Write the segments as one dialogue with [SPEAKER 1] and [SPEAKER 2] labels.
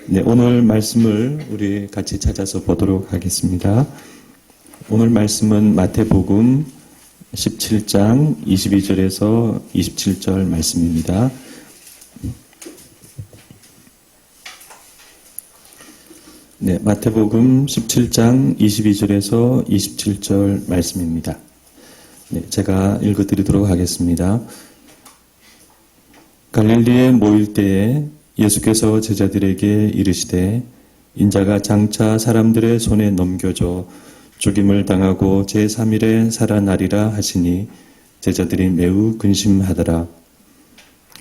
[SPEAKER 1] 네, 오늘 말씀을 우리 같이 찾아서 보도록 하겠습니다. 오늘 말씀은 마태복음 17장 22절에서 27절 말씀입니다. 네, 마태복음 17장 22절에서 27절 말씀입니다. 네, 제가 읽어드리도록 하겠습니다. 갈릴리에 모일 때에 예수께서 제자들에게 이르시되 인자가 장차 사람들의 손에 넘겨져 죽임을 당하고 제3일에 살아나리라 하시니 제자들이 매우 근심하더라.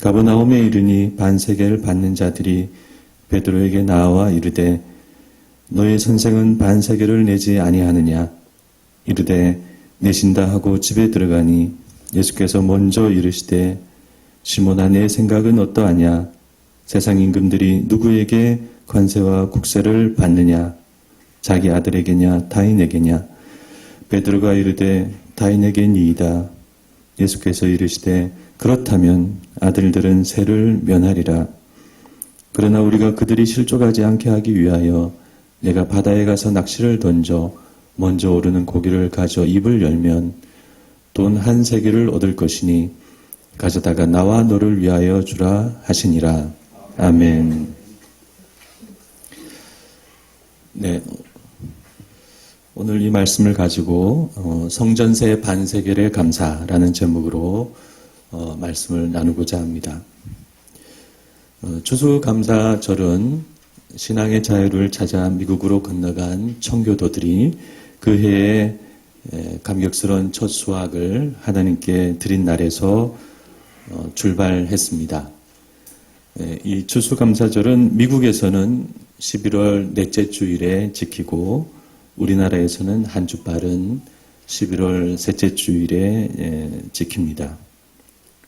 [SPEAKER 1] 가버나움에 이르니 반세계를 받는 자들이 베드로에게 나와 이르되 너희 선생은 반세계를 내지 아니하느냐? 이르되 내신다 하고 집에 들어가니 예수께서 먼저 이르시되 시몬아 내 생각은 어떠하냐? 세상 임금들이 누구에게 관세와 국세를 받느냐? 자기 아들에게냐 타인에게냐? 베드로가 이르되 타인에게니이다. 예수께서 이르시되 그렇다면 아들들은 세를 면하리라. 그러나 우리가 그들이 실족하지 않게 하기 위하여 내가 바다에 가서 낚시를 던져 먼저 오르는 고기를 가져 입을 열면 돈 1세겔을 얻을 것이니 가져다가 나와 너를 위하여 주라 하시니라. 아멘. 네, 오늘 이 말씀을 가지고 성전세 반세겔의 감사라는 제목으로 말씀을 나누고자 합니다. 추수감사절은 신앙의 자유를 찾아 미국으로 건너간 청교도들이 그 해에 감격스러운 첫 수확을 하나님께 드린 날에서 출발했습니다. 이 추수감사절은 미국에서는 11월 넷째 주일에 지키고 우리나라에서는 한 주 빠른 11월 셋째 주일에 지킵니다.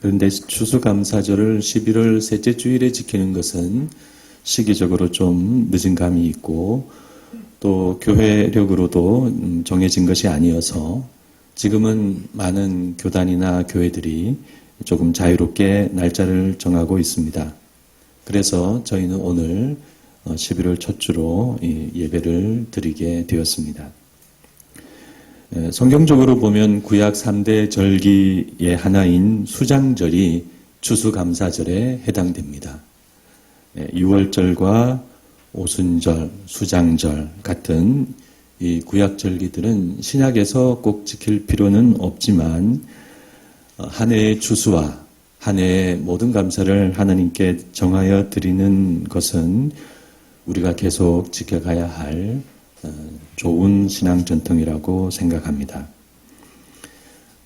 [SPEAKER 1] 그런데 추수감사절을 11월 셋째 주일에 지키는 것은 시기적으로 좀 늦은 감이 있고 또 교회력으로도 정해진 것이 아니어서 지금은 많은 교단이나 교회들이 조금 자유롭게 날짜를 정하고 있습니다. 그래서 저희는 오늘 11월 첫 주로 예배를 드리게 되었습니다. 성경적으로 보면 구약 3대 절기의 하나인 수장절이 추수감사절에 해당됩니다. 6월절과 오순절, 수장절 같은 이 구약 절기들은 신약에서 꼭 지킬 필요는 없지만 한 해의 추수와 한 해의 모든 감사를 하나님께 정하여 드리는 것은 우리가 계속 지켜가야 할 좋은 신앙 전통이라고 생각합니다.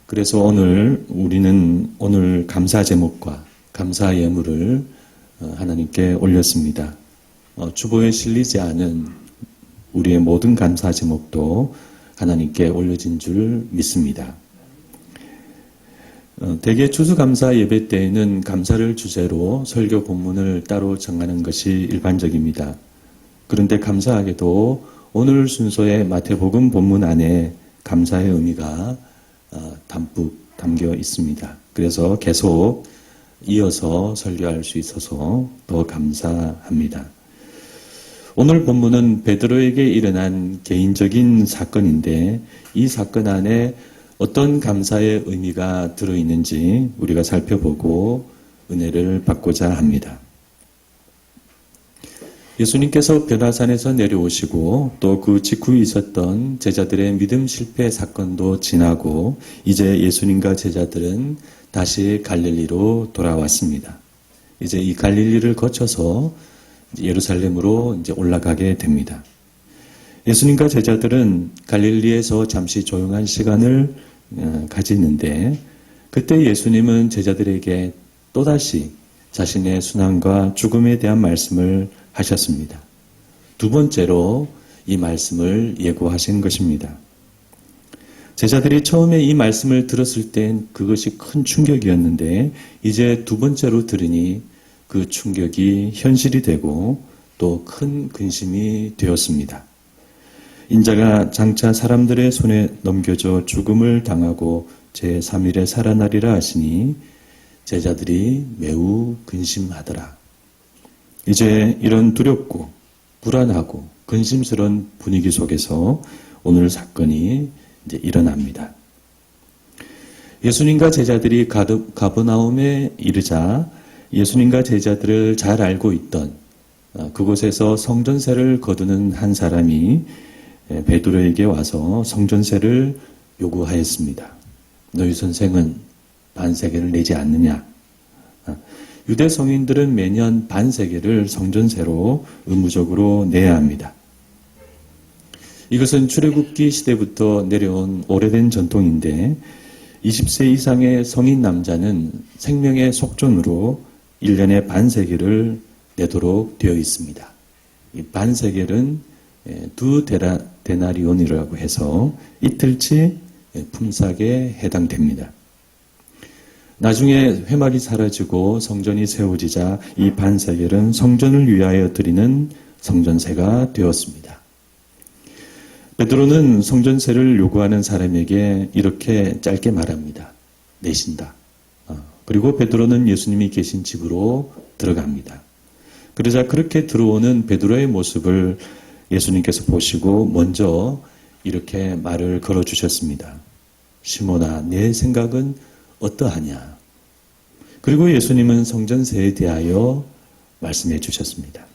[SPEAKER 1] 그래서 우리는 오늘 감사 제목과 감사 예물을 하나님께 올렸습니다. 주보에 실리지 않은 우리의 모든 감사 제목도 하나님께 올려진 줄 믿습니다. 대개 추수감사 예배 때에는 감사를 주제로 설교 본문을 따로 정하는 것이 일반적입니다. 그런데 감사하게도 오늘 순서의 마태복음 본문 안에 감사의 의미가 담뿍 담겨 있습니다. 그래서 계속 이어서 설교할 수 있어서 더 감사합니다. 오늘 본문은 베드로에게 일어난 개인적인 사건인데 이 사건 안에 어떤 감사의 의미가 들어있는지 우리가 살펴보고 은혜를 받고자 합니다. 예수님께서 변화산에서 내려오시고 또 그 직후에 있었던 제자들의 믿음 실패 사건도 지나고 이제 예수님과 제자들은 다시 갈릴리로 돌아왔습니다. 이제 이 갈릴리를 거쳐서 예루살렘으로 이제 올라가게 됩니다. 예수님과 제자들은 갈릴리에서 잠시 조용한 시간을 가지는데 그때 예수님은 제자들에게 또다시 자신의 순환과 죽음에 대한 말씀을 하셨습니다. 두 번째로 이 말씀을 예고하신 것입니다. 제자들이 처음에 이 말씀을 들었을 땐 그것이 큰 충격이었는데 이제 두 번째로 들으니 그 충격이 현실이 되고 또 큰 근심이 되었습니다. 인자가 장차 사람들의 손에 넘겨져 죽음을 당하고 제3일에 살아나리라 하시니 제자들이 매우 근심하더라. 이제 이런 두렵고 불안하고 근심스러운 분위기 속에서 오늘 사건이 이제 일어납니다. 예수님과 제자들이 가버나움에 이르자 예수님과 제자들을 잘 알고 있던 그곳에서 성전세를 거두는 한 사람이 베드로에게 와서 성전세를 요구하였습니다. 너희 선생은 반세겔을 내지 않느냐? 유대 성인들은 매년 반세겔을 성전세로 의무적으로 내야 합니다. 이것은 출애굽기 시대부터 내려온 오래된 전통인데 20세 이상의 성인 남자는 생명의 속전으로 1년에 반세겔을 내도록 되어 있습니다. 이 반세겔은 두 데나리온이라고 해서 이틀치 품삯에 해당됩니다. 나중에 회막이 사라지고 성전이 세워지자 이 반세겔은 성전을 위하여 드리는 성전세가 되었습니다. 베드로는 성전세를 요구하는 사람에게 이렇게 짧게 말합니다. 내신다. 그리고 베드로는 예수님이 계신 집으로 들어갑니다. 그러자 그렇게 들어오는 베드로의 모습을 예수님께서 보시고 먼저 이렇게 말을 걸어주셨습니다. 시몬아, 내 생각은 어떠하냐? 그리고 예수님은 성전세에 대하여 말씀해 주셨습니다.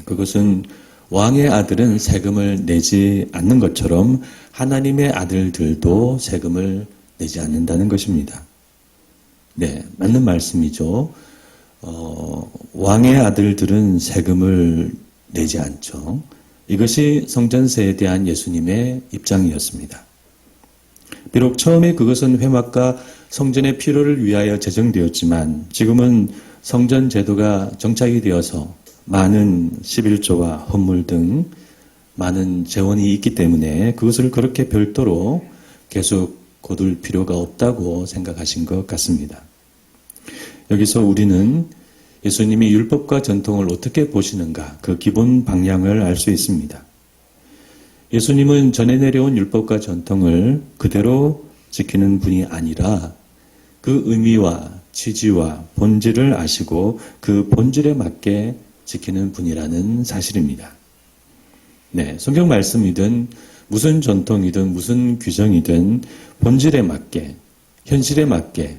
[SPEAKER 1] 그것은 왕의 아들은 세금을 내지 않는 것처럼 하나님의 아들들도 세금을 내지 않는다는 것입니다. 네, 맞는 말씀이죠. 왕의 아들들은 세금을 내지 않죠. 이것이 성전세에 대한 예수님의 입장이었습니다. 비록 처음에 그것은 회막과 성전의 필요를 위하여 제정되었지만 지금은 성전 제도가 정착이 되어서 많은 11조와 헌물 등 많은 재원이 있기 때문에 그것을 그렇게 별도로 계속 거둘 필요가 없다고 생각하신 것 같습니다. 여기서 우리는 예수님이 율법과 전통을 어떻게 보시는가 그 기본 방향을 알 수 있습니다. 예수님은 전에 내려온 율법과 전통을 그대로 지키는 분이 아니라 그 의미와 취지와 본질을 아시고 그 본질에 맞게 지키는 분이라는 사실입니다. 네, 성경 말씀이든 무슨 전통이든 무슨 규정이든 본질에 맞게 현실에 맞게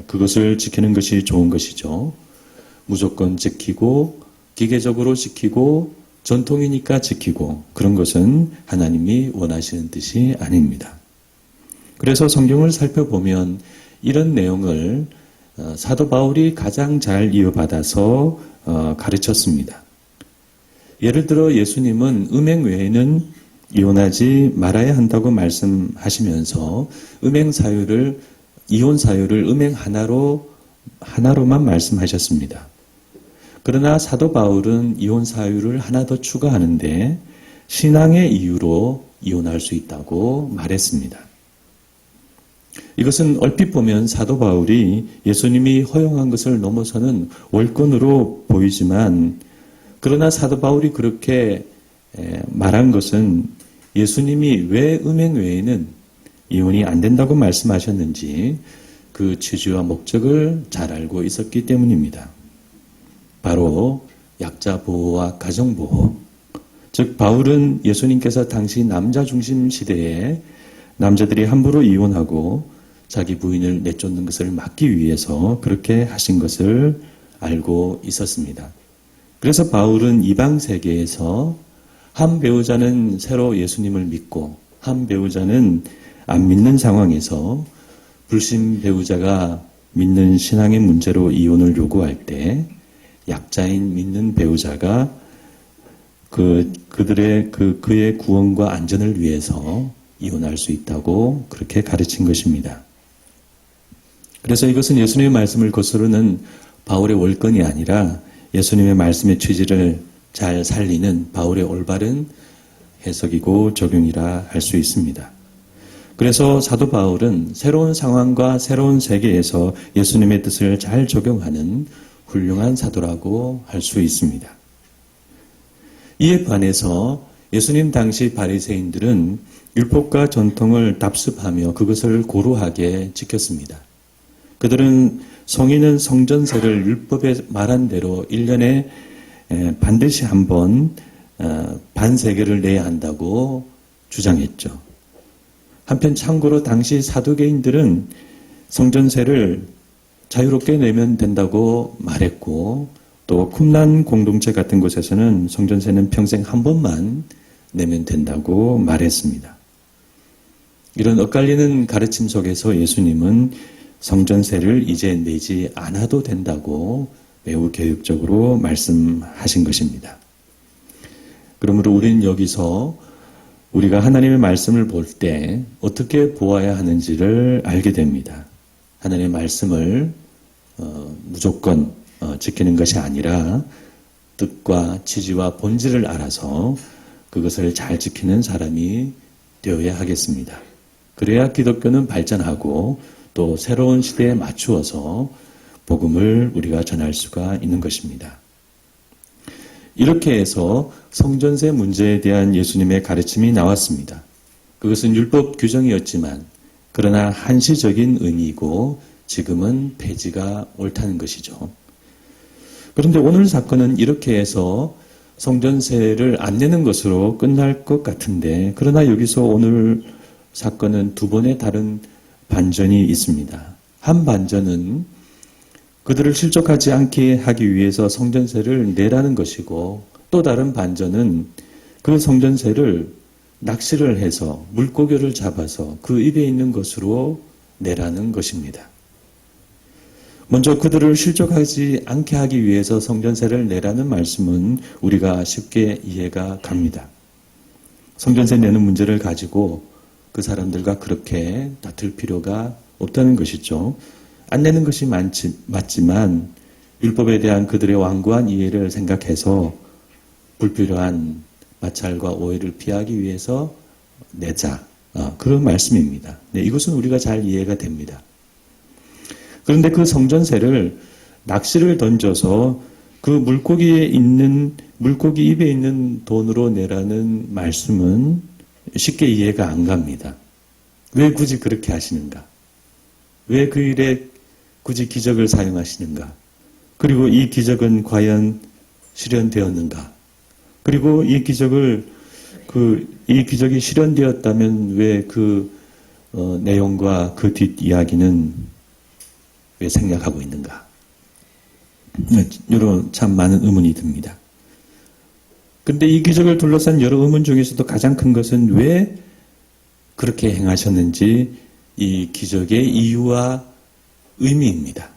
[SPEAKER 1] 그것을 지키는 것이 좋은 것이죠. 무조건 지키고 기계적으로 지키고 전통이니까 지키고 그런 것은 하나님이 원하시는 뜻이 아닙니다. 그래서 성경을 살펴보면 이런 내용을 사도 바울이 가장 잘 이어받아서 가르쳤습니다. 예를 들어 예수님은 음행 외에는 이혼하지 말아야 한다고 말씀하시면서 이혼 사유를 음행 하나로만 말씀하셨습니다. 그러나 사도 바울은 이혼 사유를 하나 더 추가하는데 신앙의 이유로 이혼할 수 있다고 말했습니다. 이것은 얼핏 보면 사도 바울이 예수님이 허용한 것을 넘어서는 월권으로 보이지만 그러나 사도 바울이 그렇게 말한 것은 예수님이 왜 음행 외에는 이혼이 안 된다고 말씀하셨는지 그 취지와 목적을 잘 알고 있었기 때문입니다. 바로 약자 보호와 가정 보호. 즉 바울은 예수님께서 당시 남자 중심 시대에 남자들이 함부로 이혼하고 자기 부인을 내쫓는 것을 막기 위해서 그렇게 하신 것을 알고 있었습니다. 그래서 바울은 이방 세계에서 한 배우자는 새로 예수님을 믿고 한 배우자는 안 믿는 상황에서 불신 배우자가 믿는 신앙의 문제로 이혼을 요구할 때 약자인 믿는 배우자가 그의 구원과 안전을 위해서 이혼할 수 있다고 그렇게 가르친 것입니다. 그래서 이것은 예수님의 말씀을 거스르는 바울의 월권이 아니라 예수님의 말씀의 취지를 잘 살리는 바울의 올바른 해석이고 적용이라 할 수 있습니다. 그래서 사도 바울은 새로운 상황과 새로운 세계에서 예수님의 뜻을 잘 적용하는 훌륭한 사도라고 할 수 있습니다. 이에 반해서 예수님 당시 바리새인들은 율법과 전통을 답습하며 그것을 고루하게 지켰습니다. 그들은 성인은 성전세를 율법에 말한 대로 1년에 반드시 한번 반세계를 내야 한다고 주장했죠. 한편 참고로 당시 사두개인들은 성전세를 자유롭게 내면 된다고 말했고, 또 쿰란 공동체 같은 곳에서는 성전세는 평생 한 번만 내면 된다고 말했습니다. 이런 엇갈리는 가르침 속에서 예수님은 성전세를 이제 내지 않아도 된다고 매우 교육적으로 말씀하신 것입니다. 그러므로 우리는 여기서 우리가 하나님의 말씀을 볼 때 어떻게 보아야 하는지를 알게 됩니다. 하나님의 말씀을 무조건 지키는 것이 아니라 뜻과 취지와 본질을 알아서 그것을 잘 지키는 사람이 되어야 하겠습니다. 그래야 기독교는 발전하고 또 새로운 시대에 맞추어서 복음을 우리가 전할 수가 있는 것입니다. 이렇게 해서 성전세 문제에 대한 예수님의 가르침이 나왔습니다. 그것은 율법 규정이었지만 그러나 한시적인 의미이고 지금은 폐지가 옳다는 것이죠. 그런데 오늘 사건은 이렇게 해서 성전세를 안 내는 것으로 끝날 것 같은데, 그러나 여기서 오늘 사건은 두 번의 다른 반전이 있습니다. 한 반전은 그들을 실족하지 않게 하기 위해서 성전세를 내라는 것이고, 또 다른 반전은 그 성전세를 낚시를 해서 물고기를 잡아서 그 입에 있는 것으로 내라는 것입니다. 먼저 그들을 실족하지 않게 하기 위해서 성전세를 내라는 말씀은 우리가 쉽게 이해가 갑니다. 성전세 내는 문제를 가지고 그 사람들과 그렇게 다툴 필요가 없다는 것이죠. 안 내는 것이 맞지만 율법에 대한 그들의 완고한 이해를 생각해서 불필요한 마찰과 오해를 피하기 위해서 내자. 그런 말씀입니다. 네, 이것은 우리가 잘 이해가 됩니다. 그런데 그 성전세를 낚시를 던져서 그 물고기 입에 있는 돈으로 내라는 말씀은 쉽게 이해가 안 갑니다. 왜 굳이 그렇게 하시는가? 왜 그 일에 굳이 기적을 사용하시는가? 그리고 이 기적은 과연 실현되었는가? 그리고 이 기적이 실현되었다면 왜 그 내용과 그 뒷이야기는 왜 생략하고 있는가? 여러 참 많은 의문이 듭니다. 그런데 이 기적을 둘러싼 여러 의문 중에서도 가장 큰 것은 왜 그렇게 행하셨는지 이 기적의 이유와 의미입니다.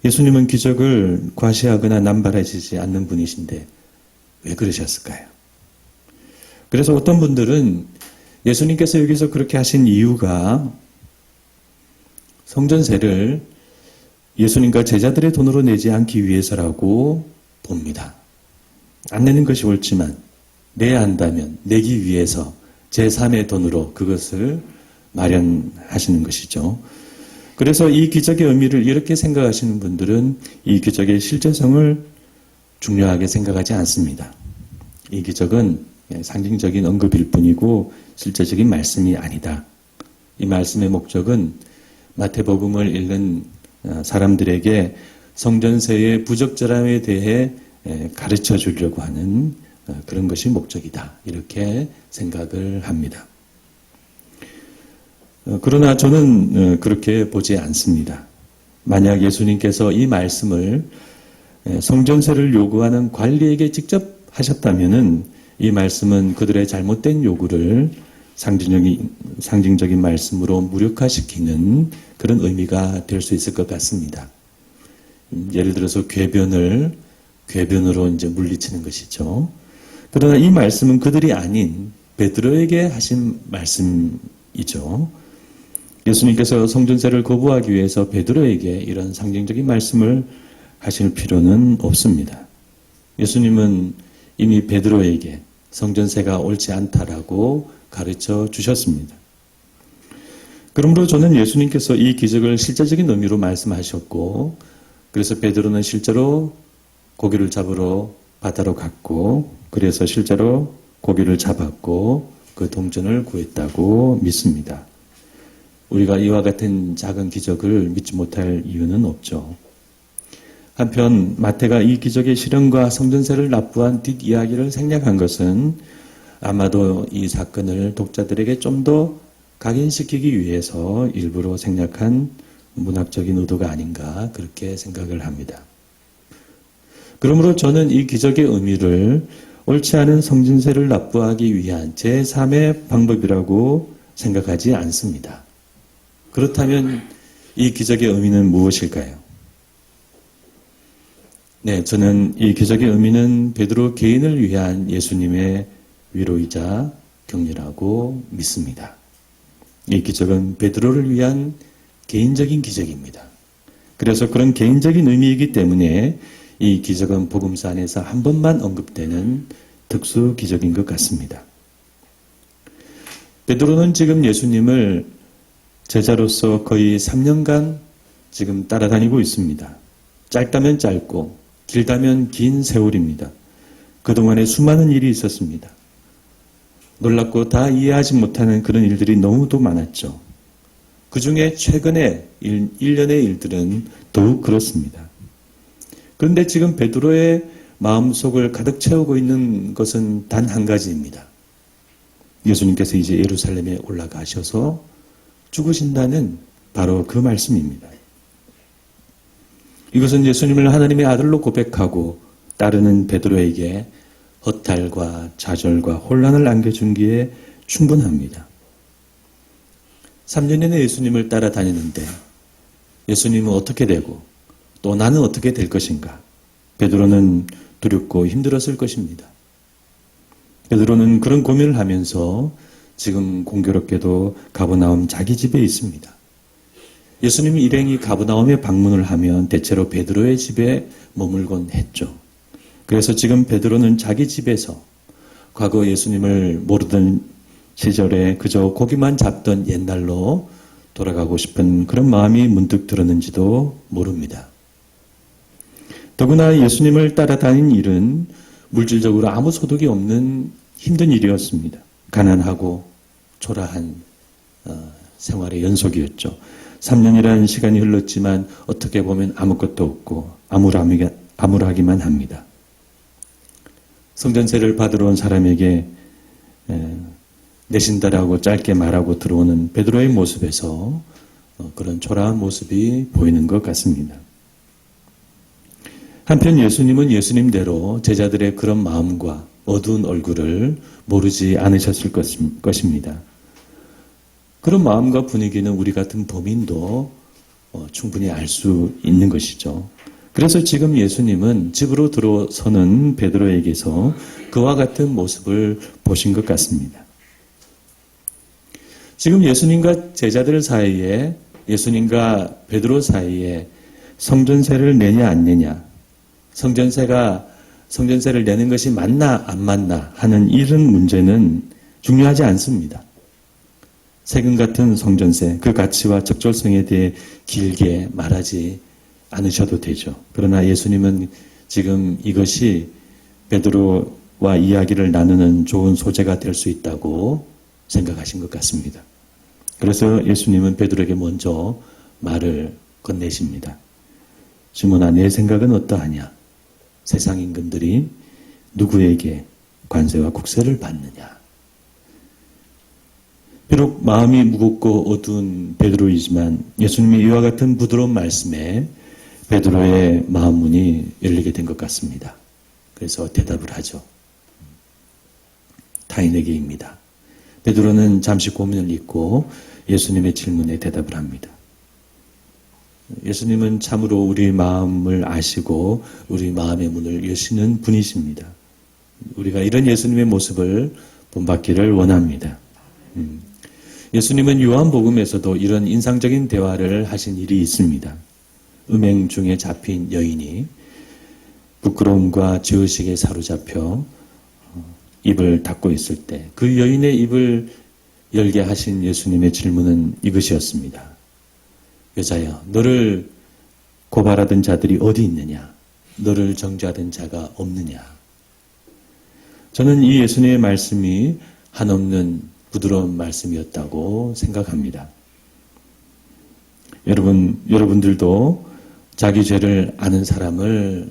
[SPEAKER 1] 예수님은 기적을 과시하거나 남발하시지 않는 분이신데 왜 그러셨을까요? 그래서 어떤 분들은 예수님께서 여기서 그렇게 하신 이유가 성전세를 예수님과 제자들의 돈으로 내지 않기 위해서라고 봅니다. 안 내는 것이 옳지만 내야 한다면 내기 위해서 제3의 돈으로 그것을 마련하시는 것이죠. 그래서 이 기적의 의미를 이렇게 생각하시는 분들은 이 기적의 실제성을 중요하게 생각하지 않습니다. 이 기적은 상징적인 언급일 뿐이고 실제적인 말씀이 아니다. 이 말씀의 목적은 마태복음을 읽는 사람들에게 성전세의 부적절함에 대해 가르쳐 주려고 하는 그런 것이 목적이다. 이렇게 생각을 합니다. 그러나 저는 그렇게 보지 않습니다. 만약 예수님께서 이 말씀을 성전세를 요구하는 관리에게 직접 하셨다면은 이 말씀은 그들의 잘못된 요구를 상징적인 말씀으로 무력화시키는 그런 의미가 될 수 있을 것 같습니다. 예를 들어서 궤변으로 이제 물리치는 것이죠. 그러나 이 말씀은 그들이 아닌 베드로에게 하신 말씀이죠. 예수님께서 성전세를 거부하기 위해서 베드로에게 이런 상징적인 말씀을 하실 필요는 없습니다. 예수님은 이미 베드로에게 성전세가 옳지 않다라고 가르쳐 주셨습니다. 그러므로 저는 예수님께서 이 기적을 실제적인 의미로 말씀하셨고, 그래서 베드로는 실제로 고기를 잡으러 바다로 갔고, 그래서 실제로 고기를 잡았고 그 동전을 구했다고 믿습니다. 우리가 이와 같은 작은 기적을 믿지 못할 이유는 없죠. 한편 마태가 이 기적의 실현과 성전세를 납부한 뒷이야기를 생략한 것은 아마도 이 사건을 독자들에게 좀 더 각인시키기 위해서 일부러 생략한 문학적인 의도가 아닌가 그렇게 생각을 합니다. 그러므로 저는 이 기적의 의미를 옳지 않은 성전세를 납부하기 위한 제3의 방법이라고 생각하지 않습니다. 그렇다면 이 기적의 의미는 무엇일까요? 네, 저는 이 기적의 의미는 베드로 개인을 위한 예수님의 위로이자 격려라고 믿습니다. 이 기적은 베드로를 위한 개인적인 기적입니다. 그래서 그런 개인적인 의미이기 때문에 이 기적은 복음서 안에서 한 번만 언급되는 특수 기적인 것 같습니다. 베드로는 지금 예수님을 제자로서 거의 3년간 지금 따라다니고 있습니다. 짧다면 짧고 길다면 긴 세월입니다. 그동안에 수많은 일이 있었습니다. 놀랍고 다 이해하지 못하는 그런 일들이 너무도 많았죠. 그 중에 최근에 1년의 일들은 더욱 그렇습니다. 그런데 지금 베드로의 마음속을 가득 채우고 있는 것은 단 한 가지입니다. 예수님께서 이제 예루살렘에 올라가셔서 죽으신다는 바로 그 말씀입니다. 이것은 예수님을 하나님의 아들로 고백하고 따르는 베드로에게 허탈과 좌절과 혼란을 안겨준기에 충분합니다. 3년이나 예수님을 따라다니는데 예수님은 어떻게 되고 또 나는 어떻게 될 것인가? 베드로는 두렵고 힘들었을 것입니다. 베드로는 그런 고민을 하면서 지금 공교롭게도 가버나움 자기 집에 있습니다. 예수님이 일행이 가버나움에 방문을 하면 대체로 베드로의 집에 머물곤 했죠. 그래서 지금 베드로는 자기 집에서 과거 예수님을 모르던 시절에 그저 고기만 잡던 옛날로 돌아가고 싶은 그런 마음이 문득 들었는지도 모릅니다. 더구나 예수님을 따라다닌 일은 물질적으로 아무 소득이 없는 힘든 일이었습니다. 가난하고 초라한 생활의 연속이었죠. 3년이라는 시간이 흘렀지만 어떻게 보면 아무것도 없고 암울하기만 합니다. 성전세를 받으러 온 사람에게 내신다라고 짧게 말하고 들어오는 베드로의 모습에서 그런 초라한 모습이 보이는 것 같습니다. 한편 예수님은 예수님대로 제자들의 그런 마음과 어두운 얼굴을 모르지 않으셨을 것입니다. 그런 마음과 분위기는 우리 같은 범인도 충분히 알 수 있는 것이죠. 그래서 지금 예수님은 집으로 들어서는 베드로에게서 그와 같은 모습을 보신 것 같습니다. 지금 예수님과 제자들 사이에, 예수님과 베드로 사이에 성전세를 내냐 안 내냐, 성전세를 내는 것이 맞나 안 맞나 하는 이런 문제는 중요하지 않습니다. 세금 같은 성전세, 그 가치와 적절성에 대해 길게 말하지 않으셔도 되죠. 그러나 예수님은 지금 이것이 베드로와 이야기를 나누는 좋은 소재가 될 수 있다고 생각하신 것 같습니다. 그래서 예수님은 베드로에게 먼저 말을 건네십니다. 시몬아, 내 생각은 어떠하냐? 세상 임금들이 누구에게 관세와 국세를 받느냐? 비록 마음이 무겁고 어두운 베드로이지만 예수님의 이와 같은 부드러운 말씀에 베드로의 마음 문이 열리게 된 것 같습니다. 그래서 대답을 하죠. 타인에게입니다. 베드로는 잠시 고민을 잊고 예수님의 질문에 대답을 합니다. 예수님은 참으로 우리 마음을 아시고 우리 마음의 문을 여시는 분이십니다. 우리가 이런 예수님의 모습을 본받기를 원합니다. 예수님은 요한복음에서도 이런 인상적인 대화를 하신 일이 있습니다. 음행 중에 잡힌 여인이 부끄러움과 죄의식에 사로잡혀 입을 닫고 있을 때 그 여인의 입을 열게 하신 예수님의 질문은 이것이었습니다. 여자여, 너를 고발하던 자들이 어디 있느냐? 너를 정죄하던 자가 없느냐? 저는 이 예수님의 말씀이 한없는 부드러운 말씀이었다고 생각합니다. 여러분들도 자기 죄를 아는 사람을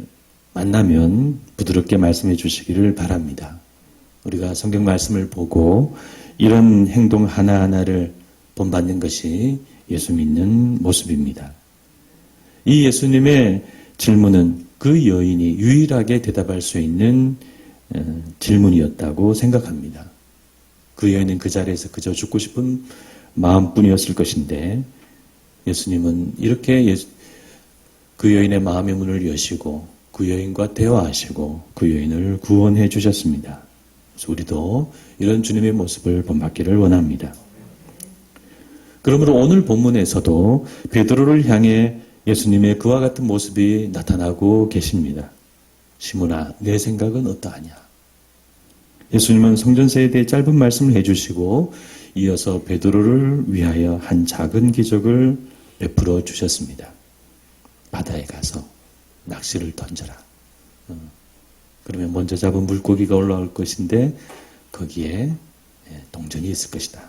[SPEAKER 1] 만나면 부드럽게 말씀해 주시기를 바랍니다. 우리가 성경 말씀을 보고 이런 행동 하나하나를 본받는 것이 예수 믿는 모습입니다. 이 예수님의 질문은 그 여인이 유일하게 대답할 수 있는 질문이었다고 생각합니다. 그 여인은 그 자리에서 그저 죽고 싶은 마음뿐이었을 것인데 예수님은 이렇게 그 여인의 마음의 문을 여시고 그 여인과 대화하시고 그 여인을 구원해 주셨습니다. 그래서 우리도 이런 주님의 모습을 본받기를 원합니다. 그러므로 오늘 본문에서도 베드로를 향해 예수님의 그와 같은 모습이 나타나고 계십니다. 시몬아, 내 생각은 어떠하냐? 예수님은 성전세에 대해 짧은 말씀을 해주시고 이어서 베드로를 위하여 한 작은 기적을 베풀어 주셨습니다. 바다에 가서 낚시를 던져라. 그러면 먼저 잡은 물고기가 올라올 것인데 거기에 동전이 있을 것이다.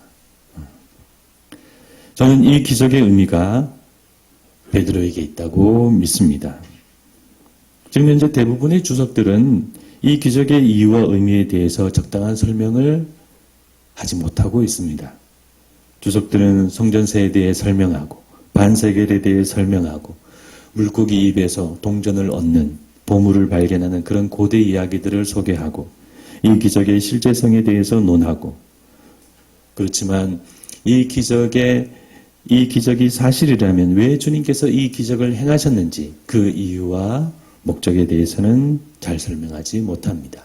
[SPEAKER 1] 저는 이 기적의 의미가 베드로에게 있다고 믿습니다. 지금 현재 대부분의 주석들은 이 기적의 이유와 의미에 대해서 적당한 설명을 하지 못하고 있습니다. 주석들은 성전세에 대해 설명하고 반세겔에 대해 설명하고 물고기 입에서 동전을 얻는 보물을 발견하는 그런 고대 이야기들을 소개하고 이 기적의 실제성에 대해서 논하고 그렇지만 이 기적이 사실이라면 왜 주님께서 이 기적을 행하셨는지 그 이유와 목적에 대해서는 잘 설명하지 못합니다.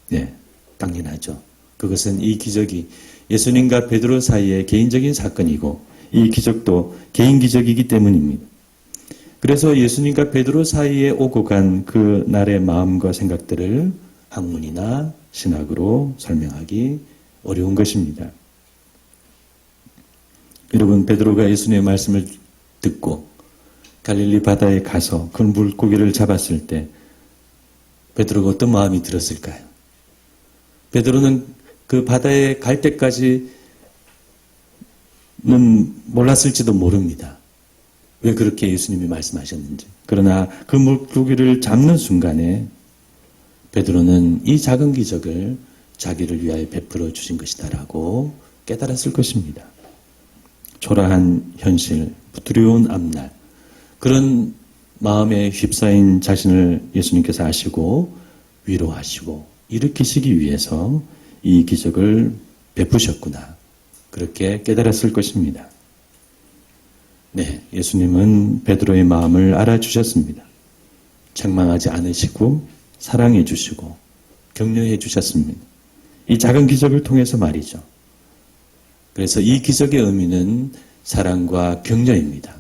[SPEAKER 1] 네, 당연하죠. 그것은 이 기적이 예수님과 베드로 사이의 개인적인 사건이고 이 기적도 개인 기적이기 때문입니다. 그래서 예수님과 베드로 사이에 오고 간 그 날의 마음과 생각들을 학문이나 신학으로 설명하기 어려운 것입니다. 여러분, 베드로가 예수님의 말씀을 듣고 갈릴리 바다에 가서 그 물고기를 잡았을 때 베드로가 어떤 마음이 들었을까요? 베드로는 그 바다에 갈 때까지는 몰랐을지도 모릅니다. 왜 그렇게 예수님이 말씀하셨는지. 그러나 그 물고기를 잡는 순간에 베드로는 이 작은 기적을 자기를 위하여 베풀어 주신 것이다라고 깨달았을 것입니다. 초라한 현실, 두려운 앞날, 그런 마음에 휩싸인 자신을 예수님께서 아시고 위로하시고 일으키시기 위해서 이 기적을 베푸셨구나. 그렇게 깨달았을 것입니다. 네, 예수님은 베드로의 마음을 알아주셨습니다. 책망하지 않으시고 사랑해 주시고 격려해 주셨습니다. 이 작은 기적을 통해서 말이죠. 그래서 이 기적의 의미는 사랑과 격려입니다.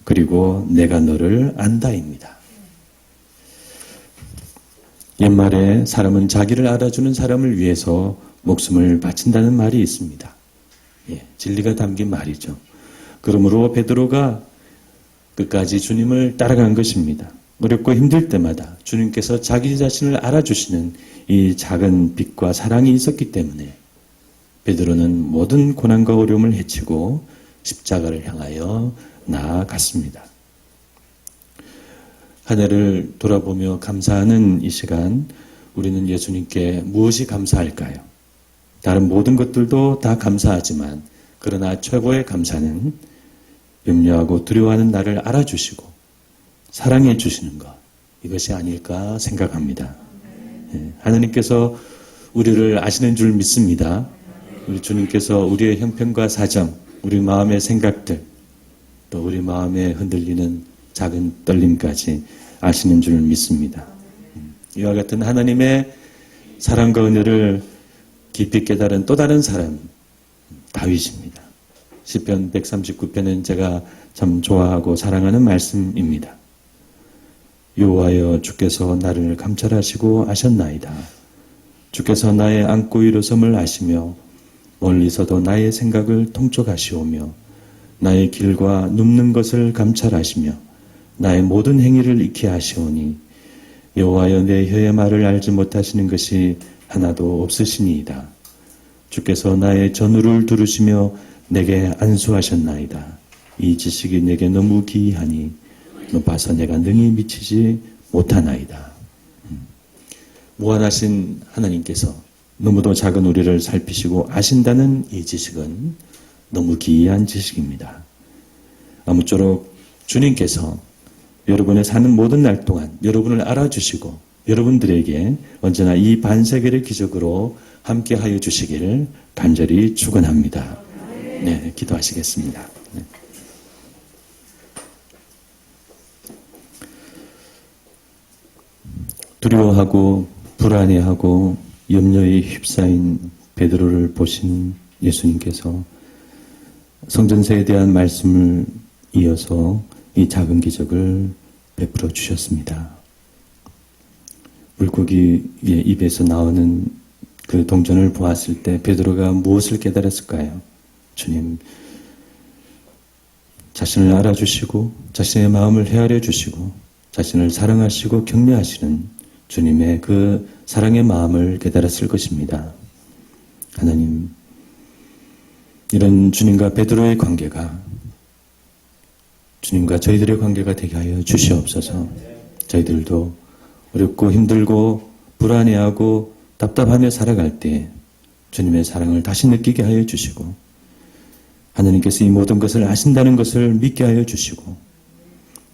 [SPEAKER 1] 그리고 내가 너를 안다입니다. 옛말에 사람은 자기를 알아주는 사람을 위해서 목숨을 바친다는 말이 있습니다. 진리가 담긴 말이죠. 그러므로 베드로가 끝까지 주님을 따라간 것입니다. 어렵고 힘들 때마다 주님께서 자기 자신을 알아주시는 이 작은 빛과 사랑이 있었기 때문에 베드로는 모든 고난과 어려움을 헤치고 십자가를 향하여 나아갔습니다. 한 해를 돌아보며 감사하는 이 시간, 우리는 예수님께 무엇이 감사할까요? 다른 모든 것들도 다 감사하지만 그러나 최고의 감사는 염려하고 두려워하는 나를 알아주시고 사랑해 주시는 것, 이것이 아닐까 생각합니다. 하나님께서 우리를 아시는 줄 믿습니다. 우리 주님께서 우리의 형편과 사정, 우리 마음의 생각들, 또 우리 마음에 흔들리는 작은 떨림까지 아시는 줄 믿습니다. 이와 같은 하나님의 사랑과 은혜를 깊이 깨달은 또 다른 사람, 다윗입니다. 시편 139편은 제가 참 좋아하고 사랑하는 말씀입니다. 여호와여, 주께서 나를 감찰하시고 아셨나이다. 주께서 나의 안고 일어섬을 아시며 멀리서도 나의 생각을 통촉하시오며 나의 길과 눕는 것을 감찰하시며 나의 모든 행위를 익히 아시오니 여호와여, 내 혀의 말을 알지 못하시는 것이 하나도 없으시니이다. 주께서 나의 전우를 두르시며 내게 안수하셨나이다. 이 지식이 내게 너무 기이하니 높아서 내가 능히 미치지 못하나이다. 무한하신 하나님께서 너무도 작은 우리를 살피시고 아신다는 이 지식은 너무 기이한 지식입니다. 아무쪼록 주님께서 여러분의 사는 모든 날 동안 여러분을 알아주시고 여러분들에게 언제나 이 반세계를 기적으로 함께하여 주시기를 간절히 축원합니다. 네, 기도하시겠습니다. 네. 두려워하고 불안해하고 염려에 휩싸인 베드로를 보신 예수님께서 성전세에 대한 말씀을 이어서 이 작은 기적을 베풀어 주셨습니다. 물고기의 입에서 나오는 그 동전을 보았을 때 베드로가 무엇을 깨달았을까요? 주님, 자신을 알아주시고 자신의 마음을 헤아려 주시고 자신을 사랑하시고 격려하시는 주님의 그 사랑의 마음을 깨달았을 것입니다. 하나님, 이런 주님과 베드로의 관계가 주님과 저희들의 관계가 되게 하여 주시옵소서. 저희들도 어렵고 힘들고 불안해하고 답답하며 살아갈 때 주님의 사랑을 다시 느끼게 하여 주시고 하나님께서 이 모든 것을 아신다는 것을 믿게 하여 주시고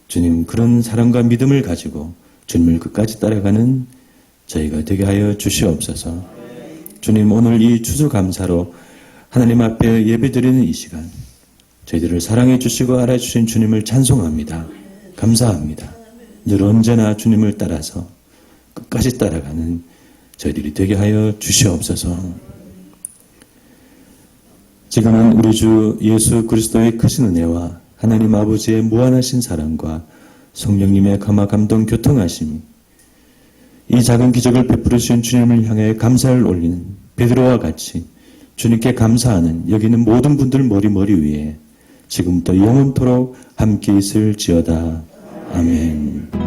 [SPEAKER 1] 주님 그런 사랑과 믿음을 가지고 주님을 끝까지 따라가는 저희가 되게 하여 주시옵소서. 주님, 오늘 이 추수감사로 하나님 앞에 예배드리는 이 시간 저희들을 사랑해 주시고 알아주신 주님을 찬송합니다. 감사합니다. 늘 언제나 주님을 따라서 끝까지 따라가는 저희들이 되게 하여 주시옵소서. 지금은 우리 주 예수 그리스도의 크신 은혜와 하나님 아버지의 무한하신 사랑과 성령님의 감화 감동 교통하심이 이 작은 기적을 베풀으신 주님을 향해 감사를 올리는 베드로와 같이 주님께 감사하는 여기 있는 모든 분들 머리 위에 지금부터 영원토록 함께 있을지어다. 아멘.